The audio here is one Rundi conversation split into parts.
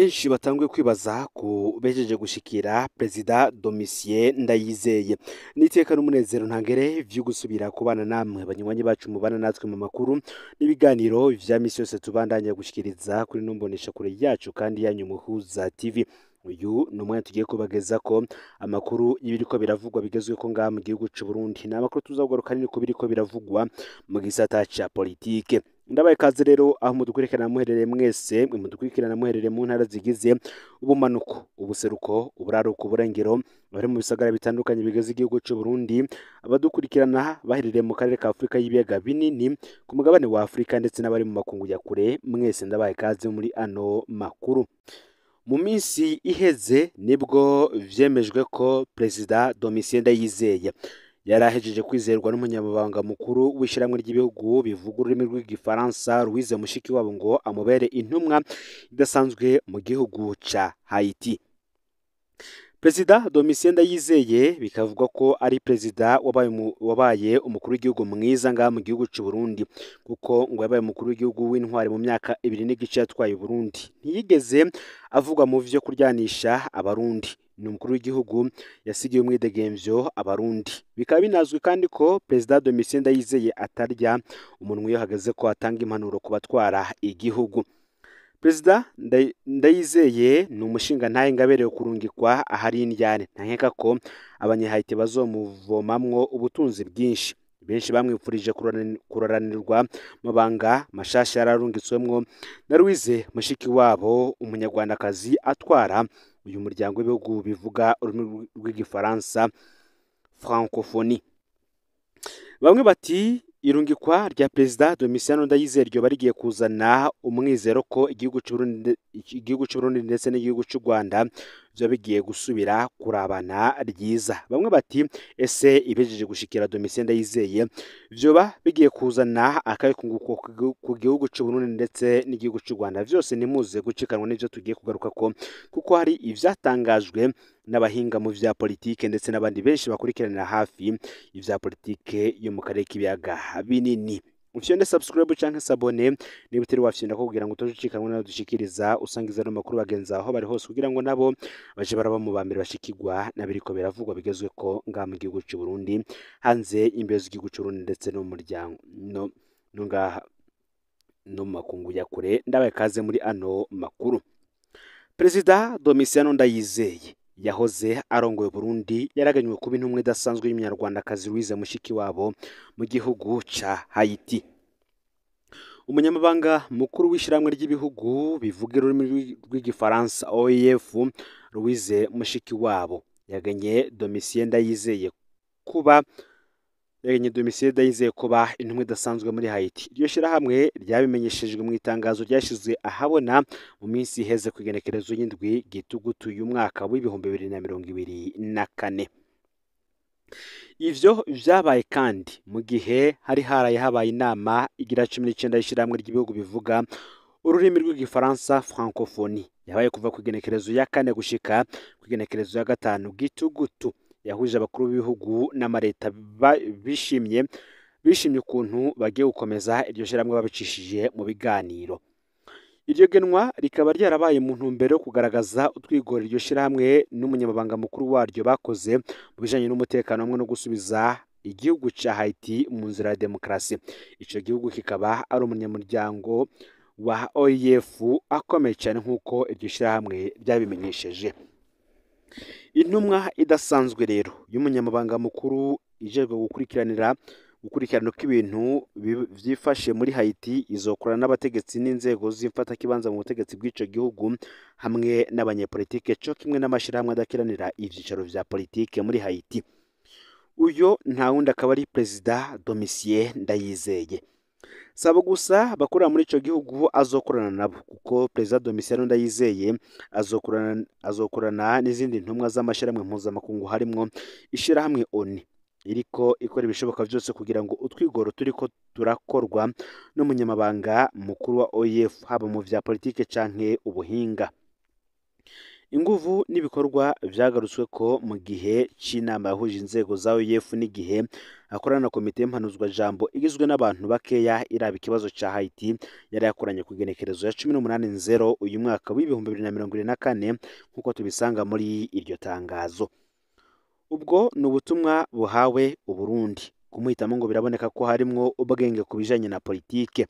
benshi batanguye kwibaza ku bejeje gushikira Perezida Domitien Ndayizeye. Niteka n'umunezero ntangere vyo gusubira kubana namwe banywanyi bacu mubana natwe mu makuru n'ibiganiro vya misi yose tubandanya gushikiriza kuri numbonesha kure yacu kandi yanyu Muhuza TV. Uyu ni umwanya tugiye kubageza ko amakuru y'ibiriko biravugwa bigezweko ngaha mu gihugu c'u Burundi. Ni amakuru tuzagugaruka nini ku biriko biravugwa mu gisata ca politike. Ndabaye kazi rero aho mudukurikirana muherereye mwese, mudukurikirana muherereye mu ntara zigize ubumanuko, ubuseruko, uburaruko, uburengero, bari mu bisagara bitandukanye bigize igihugu c'u Burundi, abadukurikirana baherereye mu karere ka Afrika y'ibiyaga binini, ku mugabane wa Afrika ndetse n'abari mu makungu ya kure, mwese ndabaye kazi muri ano makuru. Mu minsi iheze nibwo vyemejwe ko Perezida Domitien Ndayizeye yarahejeje kwizerwa n'umunyamabanga mukuru w'ishiramwe ry'ibihugu bivuga ururimi rw'igifaransa Louise Mushikiwabo ngo amubere intumwa idasanzwe mu gihugu ca Haiti. Perezida Domitien Ndayizeye bikavugwa ko ari perezida wabaye umukuru w'igihugu mwiza ngaha mu gihugu c'u Burundi, kuko ngo yabaye umukuru w'igihugu w'intwari mu myaka 2 n'igice yatwaye Burundi. Ntiyigeze avugwa mu vyo kuryanisha abarundi. Ni umukuru w'igihugu yasigiye umwidegemvyo abarundi. Bikaba binazwi kandi ko Perezida Domitien Ndayizeye atarya umunwa iyo hageze ko atanga impanuro ku batwara igihugu. Perezida Ndayizeye ni umushinga ntahe ngaberewe kurungikwa ahari indyane. Ntankeka ko abanyahayiti bazomuvomamwo ubutunzi bwinshi. Benshi bamwifurije kuroranirwa mabanga mashasha yararungitswemwo na Louise Mushikiwabo, umunyarwandakazi atwara uyu muryango w'ibihugu bivuga ururimi rw'igifaransa francophonie. Bamwe bati irungikwa rya Perezida Domitien Ndayizeye ryo barigiye kuzana umwizero ko igihugu c'u Burundi ndetse n'igihugu c'u Rwanda vyo bigiye gusubira kurabana ryiza. Bamwe bati ese ibejeje gushikira Domitien Ndayizeye vyoba bigiye kuzana akayikunguko ku gihugu c'u Burundi ndetse n'igihugu c'u Rwanda. Vyose nimuze gucikanwa n'ivyo tugiye kugaruka ko, kuko hari ivyatangajwe n'abahinga mu vya politike ndetse n'abandi benshi bakurikiranira hafi ivya politike yo mu karere k'ibiyaga binini. Ufyonde subscribe canke sabone niba utari wafyonda ko kugira ngo utojucikanwa n'abo dushikiriza, usangiza no makuru bagenza aho bari hose kugira ngo nabo baje baraba mu bambere bashikirwa nabiriko biravugwa bigezweko ngaha mu gihugu c'u Burundi, hanze imbere z'igihugu c'u Burundi ndetse no mu muryango no ngaha no mu makungu ya kure. Ndabaye kaze muri ano makuru. Perezida Domitien Ndayizeye yahoze arongoye Burundi yaraganywe kuba intumwa idasanzwe y'umunyarwandakazi Louise Mushikiwabo mu gihugu ca Haiti. Umunyamabanga mukuru w'ishiramwe ry'ibihugu bivuga ururimi rw'igifaransa OEF Louise Mushikiwabo yaganye Domitien Ndayizeye kuba intumwa idasanzwe muri Haiti. Iryo shirahamwe ryabimenyeshejwe mu itangazo ryashizwe ahabona mu minsi iheze ku igenekerezo y'indwi gitugutu y'umwaka w'ibihumbi 2024. Ivyo vyabaye kandi mu gihe hari habaye inama igira 19 y'ishiramwe ry'ibihugu bivuga ururimi rw'igifaransa francophonie, yabaye kuva ku igenekerezo ya 4 gushika ku igenekerezo ya 5 gitugutu, yahuje abakuru b'ibihugu n'amareta bishimye ukuntu bagiye gukomeza iryo shiramwe babicishije mu biganiro. Iryo genwa rikaba ryarabaye mu ntumbero yo kugaragaza utwigoro iryo shiramwe n'umunyamabanga mukuru waryo bakoze mu bijanye n'umutekano hamwe no gusubiza igihugu ca Haiti mu nzira ya demokrasi. Ico gihugu kikaba ari umunyamuryango wa OEF akomeye cyane nk'uko iryo shiramwe ryabimenyesheje. Intumwa idasanzwe rero y'umunyamabanga mukuru ijejwe gukurikirana ko ibintu vyifashe muri Haiti izokorana n'abategetsi n'inzego z'imfatakibanza mu butegetsi bw'ico gihugu hamwe n'abanyepolitike co kimwe n'amashirahamwe adakiranira ivyicaro vya politike muri Haiti. Uyo nta wundi akaba ari Perezida Domitien Ndayizeye. Sabo gusa bakorera muri ico gihugu azokorana nabo, kuko Perezida Domitien Ndayizeye azokorana n'izindi ntumwa z'amashirahamwe mpuzamakungu harimwo ishirahamwe ONU iriko ikora ibishoboka vyose kugira ngo utwigoro turiko turakorwa n'umunyamabanga mukuru wa OEF haba mu vya politike canke ubuhinga. inguvu n'ibikorwa vyagarutswe ko mu gihe c'inama yahuje inzego za OEF n'igihe akorana na komite y'impanuzwa jambo igizwe n'abantu bakeya iraba ikibazo ca Haiti yari yakoranye ku igenekerezo ya 18/0 uyu mwaka w'ibihumbi 2024 nk'uko tubisanga muri iryo tangazo. Ubwo ni ubutumwa buhawe Uburundi kumuhitamo ngo biraboneka ko harimwo ubwenge ku bijanye na politike.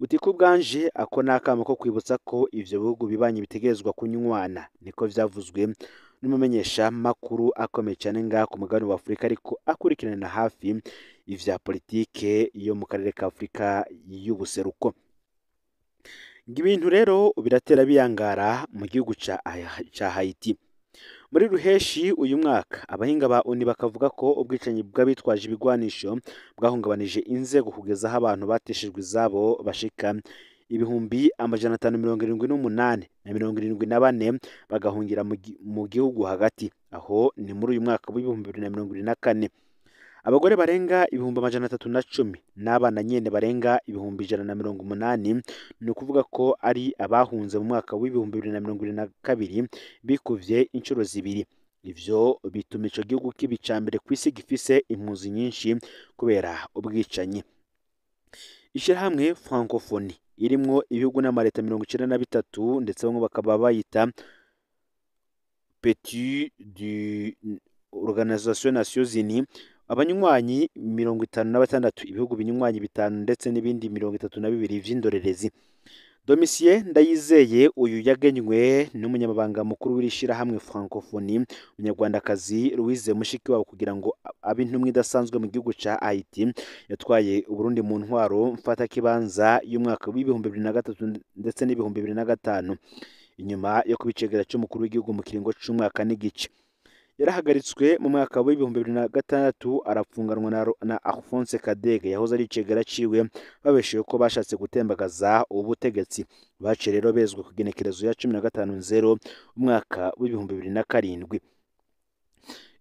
Butiko bwanje ako nakama ko kwibutsa ko ivyo bihugu bibanye bitegerezwa kunywana, niko vyavuzwe n'umumenyesha makuru akomeye cyane ngaha ku mugabane wa Afurika ariko akurikirana hafi ivya politike yo mu karere ka Afurika y'ubuseruko. Ibintu rero biratera biyangara mu gihugu ca Haiti. Muri ruheshi uyu mwaka abahinga ba ONU bakavuga ko ubwicanyi bw'abitwaje ibigwanisho bwahungabanije inzego kugeza aho abantu bateshejwe izabo bashika 578,074 bagahungira mu gihugu hagati, aho ni muri uyu mwaka w'ibihumbi 2024. Abagore barenga 310,000 n'abana nyene barenga 180,000 ni ukuvuga ko ari abahunze mu mwaka w'ibihumbi 2022 bikuvye inshuro zibiri. Ivyo bituma ico gihugu kiba ica mbere kw'isi gifise impunzi nyinshi kubera ubwicanyi. Ishirahamwe Francophonie irimwo ibihugu n'amareta 93 ndetse bamwe bakaba bayita Petit du Organisation Nations Unies, abanywanyi 56, ibihugu binywanyi 5 ndetse n'ibindi 32 vy'indorerezi. Domitien Ndayizeye uyu yagenywe n'umunyamabanga mukuru w'irishirahamwe Francophonie, umunyarwandakazi Louise Mushikiwabo kugira ngo abe intumwa idasanzwe mu gihugu ca Haiti yatwaye Uburundi mu ntwaro mfata kibanza y'umwaka w'ibihumbi 2003 ndetse n'ibihumbi 2005 inyuma yo kubicegera c'umukuru w'igihugu mu kiringo c'umwaka n'igice. Yarahagaritswe mu mwaka w'ibihumbi 2006 arapfunganwa na Alphonse Kadege yahoze ari icegera ciwe babesheje ko bashatse gutembagaza ubutegetsi. Bace rero bezwe ku genekerezo ya 15/0 umwaka w'ibihumbi 2007.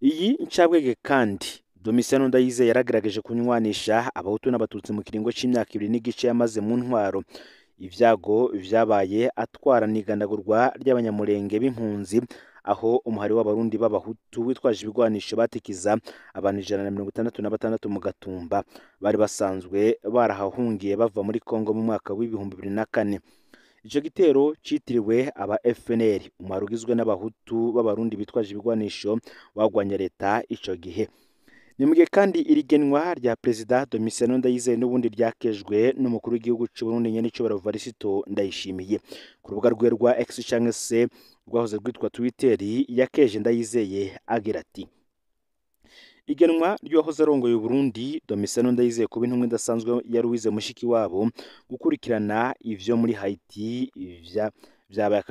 Iyi ncabwege kandi Domitien Ndayizeye yaragerageje kunywanisha abahutu n'abatutsi mu kiringo c'imyaka 2 n'igice yamaze mu ntwaro. Ivyago vyabaye atwara n'igandagurwa ry'abanyamurenge b'impunzi, aho umuhari w'abarundi b'abahutu witwaje ibigwanisho batikiza abantu 166 mu Gatumba bari basanzwe barahahungiye bava muri Kongo mu mwaka w'ibihumbi 2004. Ico gitero citiriwe aba FNL, umuhari ugizwe n'abahutu b'abarundi bitwaje ibigwanisho wagwanya leta ico gihe. Nimugihe kandi irigenwa rya Perezida Domitien Ndayizeye n'ubundi ryakejwe n'umukuru w'igihugu c'u Burundi nyene cyo Varisito Ndayishimiye. Ku rubuga rwe rwa X canke se rwahoze rwitwa Twitter yakeje Ndayizeye agira ati: igenwa ry'uwahoze arongoye Burundi Domitien Ndayizeye kuba intumwa idasanzwe ya Louise Mushikiwabo gukurikirana ivyo muri Haiti vyabaye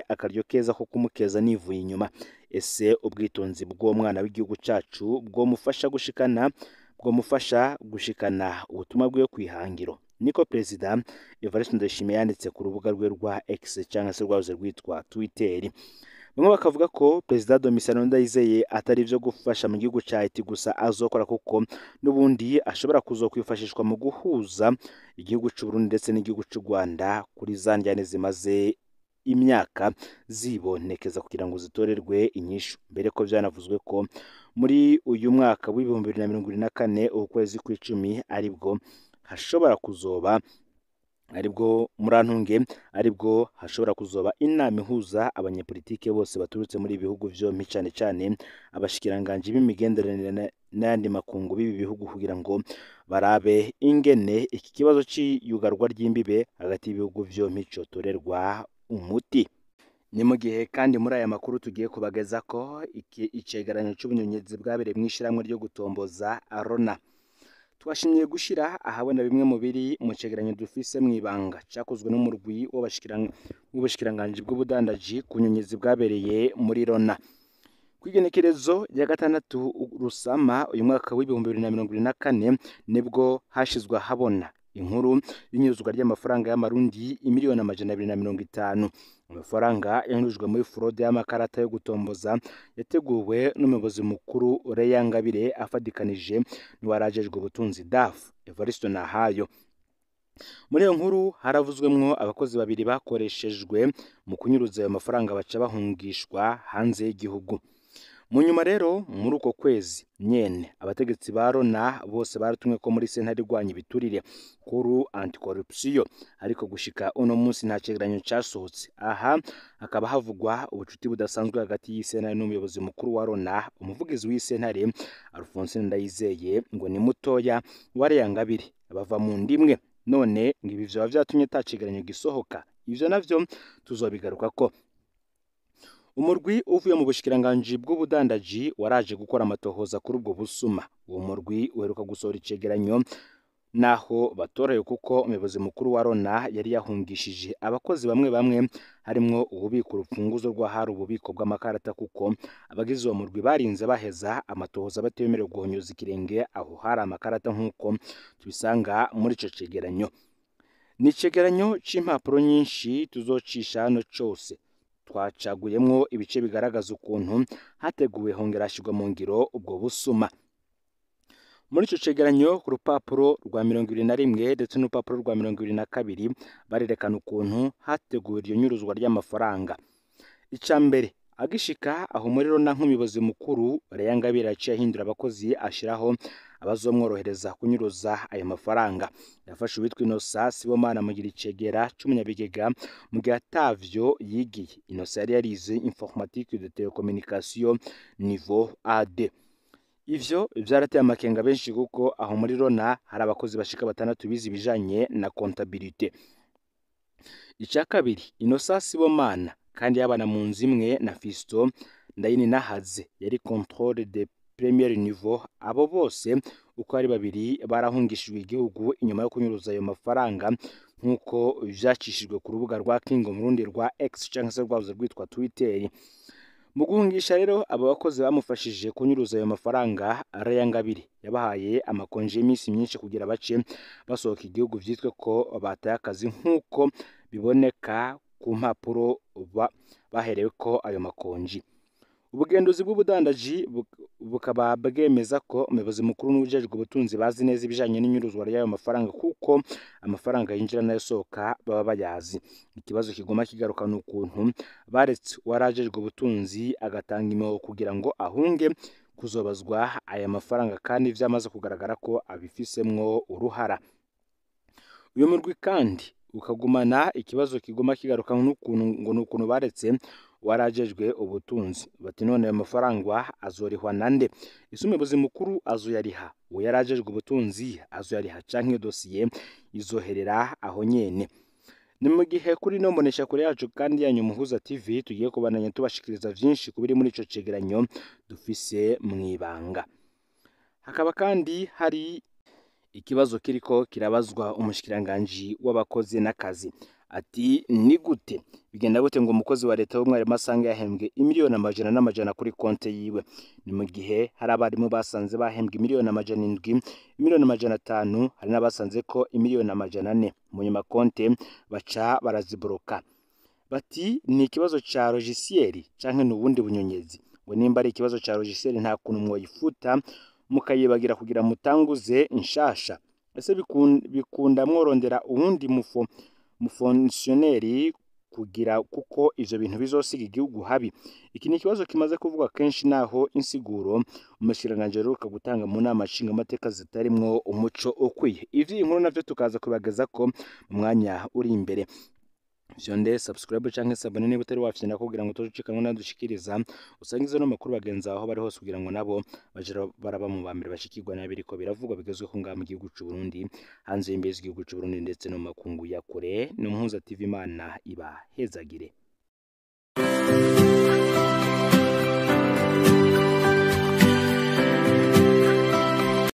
akaryo keza ko kumukeza nivuye inyuma. Ese ubwitonzi bw'uwo mwana w'igihugu cacu bwomufasha gushikana ubutumwa bwe kwihangiro, niko Perezida Evariste Ndayishimiye yanditse ku rubuga rwe rwa X cyangwa se rwahoze rwitwa Twitter. Bamwe bakavuga ko Perezida Domitien Ndayizeye atari ivyo gufasha mu gihugu ca Haiti gusa azokora, kuko n'ubundi ashobora kuzokwifashishwa mu guhuza igihugu c'u Burundi ndetse n'igihugu c'u Rwanda kuri za njyane zimaze imyaka zibonekeza kugira ngo zitorerwe inyishu. Mbere ko vyanavuzwe ko muri uyu mwaka w'ibihumbi 2024 ukwezi kw'icumi aribwo hashobora kuzoba inama ihuza abanyepolitike bose baturutse muri ibihugu vyompi, cane cane abashikiranganje b'imigenderanire n'ayandi makungu b'ibi bihugu kugira ngo barabe ingene iki kibazo c'iyugarwa ry'imbibe hagati y'ibihugu vyompi cotorerwa umuti. Ni mu gihe kandi muri aya makuru tugiye kubageza ko icegeranyo c'ubunyonyezi bwabereye mw'ishiramwe ryo gutomboza Arona twashimye gushira ahabona bimwe mu biri mu cegeranyo dufise mw'ibanga cakozwe n'umurwi w'ubushikiranganje bw'ubudandaji ku nyonyezi bwabereye muri Rona. Kwigenekerezo ya 6 Rusama uyu mwaka w'ibihumbi 2024 nibwo hashizwe habona inkuru y'inyuzwa ry'amafaranga y'amarundi 250,000,000. Amafaranga yanyujwe muri fraude y'amakarata yo gutomboza yateguwe n'umuyobozi mukuru Leya Ngabire afadikanije n'uwarajejwe ubutunzi DAF Evariste Nahayo. muri iyo nkuru haravuzwemwo abakozi babiri bakoreshejwe mu kunyuruza ayo mafaranga baca bahungishwa hanze y'igihugu. Mu nyuma rero muri uko kwezi nyene abategetsi ba Rona bose baratumwe ko muri sentare irwanya ibiturire kuru anticorruption, ariko gushika uno munsi nta cegeranyo casohotse. Aha hakaba havugwa ubucuti budasanzwe hagati y'isentare n'umuyobozi mukuru wa Rona. Umuvugizi w'isentare Alphonsine Ndayizeye ngo ni mutoya wareyangabiri bava mu ndimwe, none ngo ibi vyoba vyatumye ata cegeranyo gisohoka. Ivyo navyo tuzobigarukako. Umurwi uvuye mu bushikiranganji bw'ubudandaji waraje gukora amatohoza kuri ubwo busuma. Uwo murwi uheruka gusohora icegeranyo naho batoreye kuko umuyobozi mukuru wa Rona yari yahungishije abakozi bamwe bamwe, harimwo ububiko urufunguzo rw'ahari ububiko bw'amakarata, kuko abagize uwo murwi barinze baheza amatohoza batemerewe guhonyoza ikirenge aho hari amakarata nk'uko tubisanga muri ico cegeranyo. Ni icegeranyo c'impapuro nyinshi tuzocisha hano cose. Twacaguyemwo ibice bigaragaza ukuntu hateguwe hongera hashirwa mu ngiro ubwo busuma. Muri ico cegeranyo ku rupapuro rwa 21 ndetse n'urupapuro rwa 22 barerekana ukuntu hateguwe iryo nyuruzwa ry'amafaranga. Ica mbere agishika aho muri Rona nk'umuyobozi mukuru Reyangabire yaciye ahindura abakozi ashiraho abazomworohereza kunyuruza ayo mafaranga. Yafashe uwitwa Innocent Sibomana mugira icegera c'umunyabigega mu gihe atavyo yigiye. Innocent yari yarize informatique de télécommunication niveau AD. Ivyo vyarateye amakenga benshi kuko aho muri Rona hari abakozi bashika 6 bize ibijanye na comptabilité. Ica kabiri Innocent Sibomana kandi yabana mu nzu imwe na Fiston Ndayininahaze yari contrôle de premier niveau. Abo bose uko ari babiri barahungishijwe igihugu inyuma yo kunyuruza ayo mafaranga nk'uko vyacishijwe ku rubuga rwa King Murundi rwa X canke se rwavuze rwitwa Twitter. Mu guhungisha rero abo bakozi bamufashije kunyuruza ayo mafaranga, Reyangabire yabahaye amakonje y'imisi myinshi kugira bace basohoka igihugu, vyitwe ko bataye akazi nk'uko biboneka ku mpapuro baherewe ko ayo makonji. Ubugenduzi bw'ubudandaji bukaba bwemeza ko umuyobozi mukuru n'ubujejwe ubutunzi bazi neza ibijanye n'inyuruzwa ry'ayo mafaranga, kuko amafaranga yinjira nayo sohoka baba bayazi. Ikibazo kigoma kigaruka n'ukuntu baretse warajejwe ubutunzi agatanga imeo kugira ngo ahunge kuzobazwa aya mafaranga, kandi vyamaze kugaragara ko abifisemwo uruhara. Uyu murwi kandi ukagumana ikibazo kigoma kigaruka n'ukuntu baretse warajejwe ubutunzi. Bati none ayo mafaranga azorihwa nande? Ese umuyobozi mukuru azoyariha? Uwo yarajejwe ubutunzi azoyariha canke dosiye izoherera aho nyene? Ni mu gihe kuri no mbonesha kure yacu kandi yanyu Muhuza TV tugiye kubananya tubashikiriza vyinshi kubiri muri ico cegeranyo dufise mwibanga. Hakaba kandi hari ikibazo kiriko kirabazwa umushikiranganji w'abakozi n'akazi. Ati ni gute bigenda gute ngo umukozi wa leta w'umwarimu asanga yahembwe imiliyoni amajana kuri konte yiwe? Ni mu gihe hari abarimu basanze bahembwe imiliyoni 700, imiliyoni 500, hari n'abasanze ko imiliyoni 400 mu nyuma konte baca barazibroka. Bati ni ikibazo ca logiciel canke n'ubundi bunyonyezi. Ngo nimba ari ikibazo ca logiciel nta kuntu mwoyifuta mukayibagira kugira mutanguze inshasha. Ese bikunda mworondera uwundi mufonctionnaire kugira kuko ivyo bintu bizosiga igihugu habi? Iki ni ikibazo kimaze kuvuga kenshi, naho insiguro umushikiranganje aheruka gutanga mu nama nshinga amateka zitarimwo umuco ukwiye. Ivyo inkuru navyo tukaza kubageza ko mu mwanya uri imbere. Vyonde subscribe canke sabone niba utari wafyina kugira ngo tucikanwe nadushikiriza usangize no makuru bagenza aho bari hose kugira ngo nabo bajira baraba mu bambere bashikirwa nabiriko biravugwa bigezwe ko ngaha mu gihugu c'u Burundi, hanze y'imbezi igihugu c'u Burundi ndetse no makungu ya kure. No Muhuza TV, Imana iba hezagire.